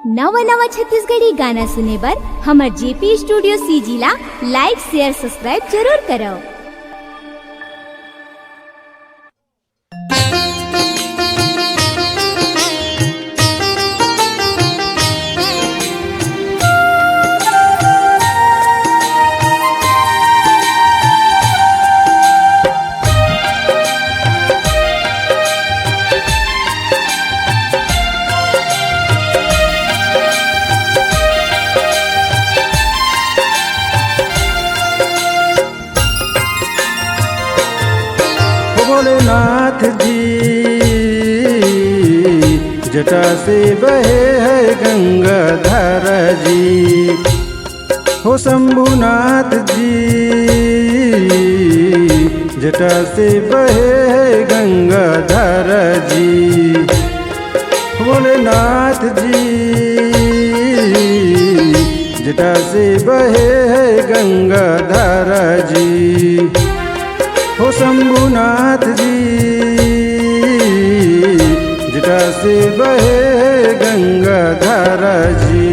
नवा नवा छत्तीसगढ़ी गाना सुने बर हमर जेपी स्टूडियो सीजी ला लाइक शेयर सब्सक्राइब जरूर करो। भोलेनाथ जी जटा से बहे है गंगाधर जी, हो शंभुनाथ जी जटा से बहे है गंगाधर जी। भोलेनाथ जी जटा से बहे है गंगाधर जी, हो शंभुनाथ जी जटा से बहे गंगाधर जी।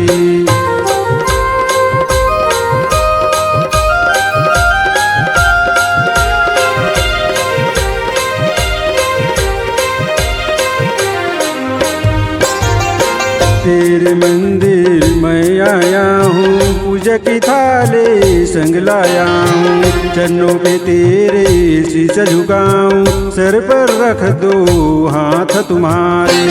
तेरे मंदिर मैं आया हूँ, पूजा की थाली संग लाया हूँ, चरणों पे तेरे शीश झुकाऊं, सर पर रख दो हाथ तुम्हारे।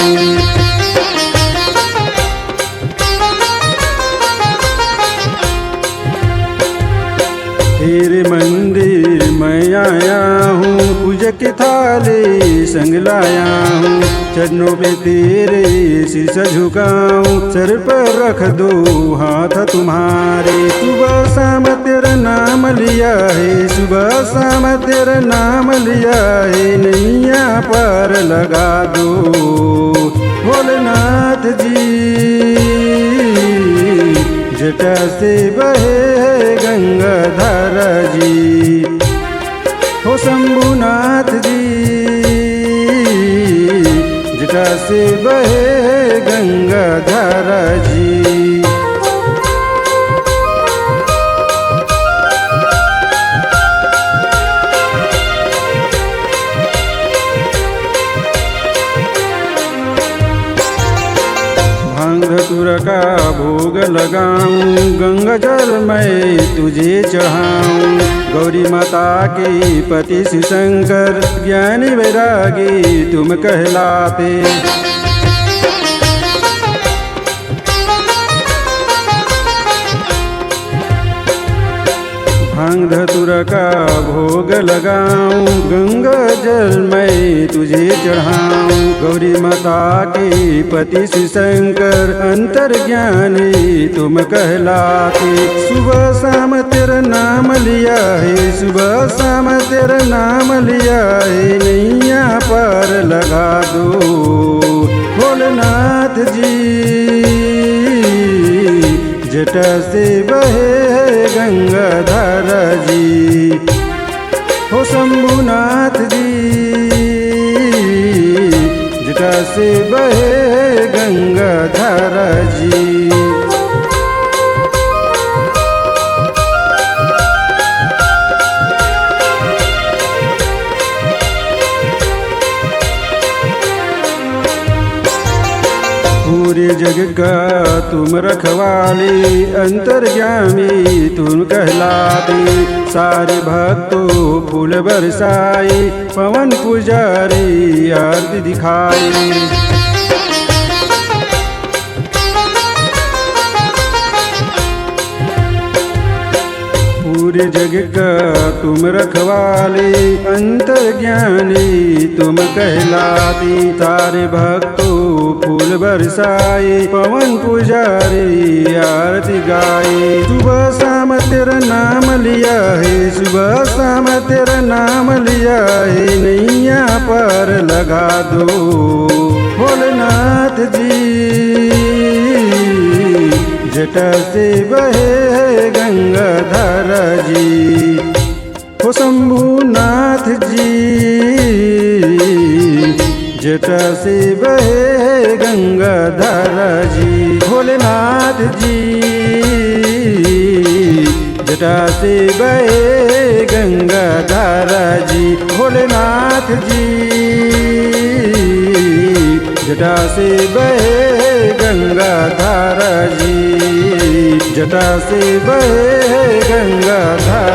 तेरे मंदिर मैं आया हूँ, पूजा की थाली संग लाया हूँ, चरणों पे तेरे शीश झुकाऊं, सर पर रख दो हाथ तुम्हारे। सुबह शाम तेरा नाम लिया है, सुबह शाम तेरा नाम लिया है, नैया पर लगा दो भोलेनाथ जी जटा से बहे गंगाधर जी, हो शंभुनाथ जी जटा से बहे गंगाधर जी। भांग धतूरा का भोग लगाऊं, गंगा जल मैं तुझे चढ़ाऊं, गौरी माता के पति शिव शंकर ज्ञानी वैरागी तुम कहलाते। भांग धतूरा का भोग लगाऊं, गंगा जल मैं तुझे चढ़ाऊं, गौरी माता के पति शिव शंकर अंतर्ज्ञानी तुम कहलाते। सुबह शाम तेरा नाम लिया है, सुबह शाम तेरा नाम लिया है, नैया पर लगा दो भोलेनाथ जी जटा से बहे गंगाधर जी, हो शंभुनाथ जी जटा से बहे गंगाधर जी। पूरे जग का तुम रखवाली, अंतर्यामी तुम कहलाती, सारे भक्तों फूल बरसाई, पवन पुजारी आरती दिखाई। पूरे जग का तुम रखवाली, अंतर्ज्ञानी तुम कहलाती, सारे भक्तों फूल बरसाई, पवन पुजारी आरती गाई। सुबह शाम तेरा नाम लिया है, सुबह शाम तेरा नाम लिया है, नैया पर लगा दो भोलेनाथ जी जटा से बहे गंगाधर जी, हो शंभुनाथ जी जटा से बहे गंगाधर जी। भोले जी, जटा से बहे गंगा धारा जी, भोलेनाथ जी, जटा से बहे गंगा धारा जी, जटा से बहे गंगा धारा।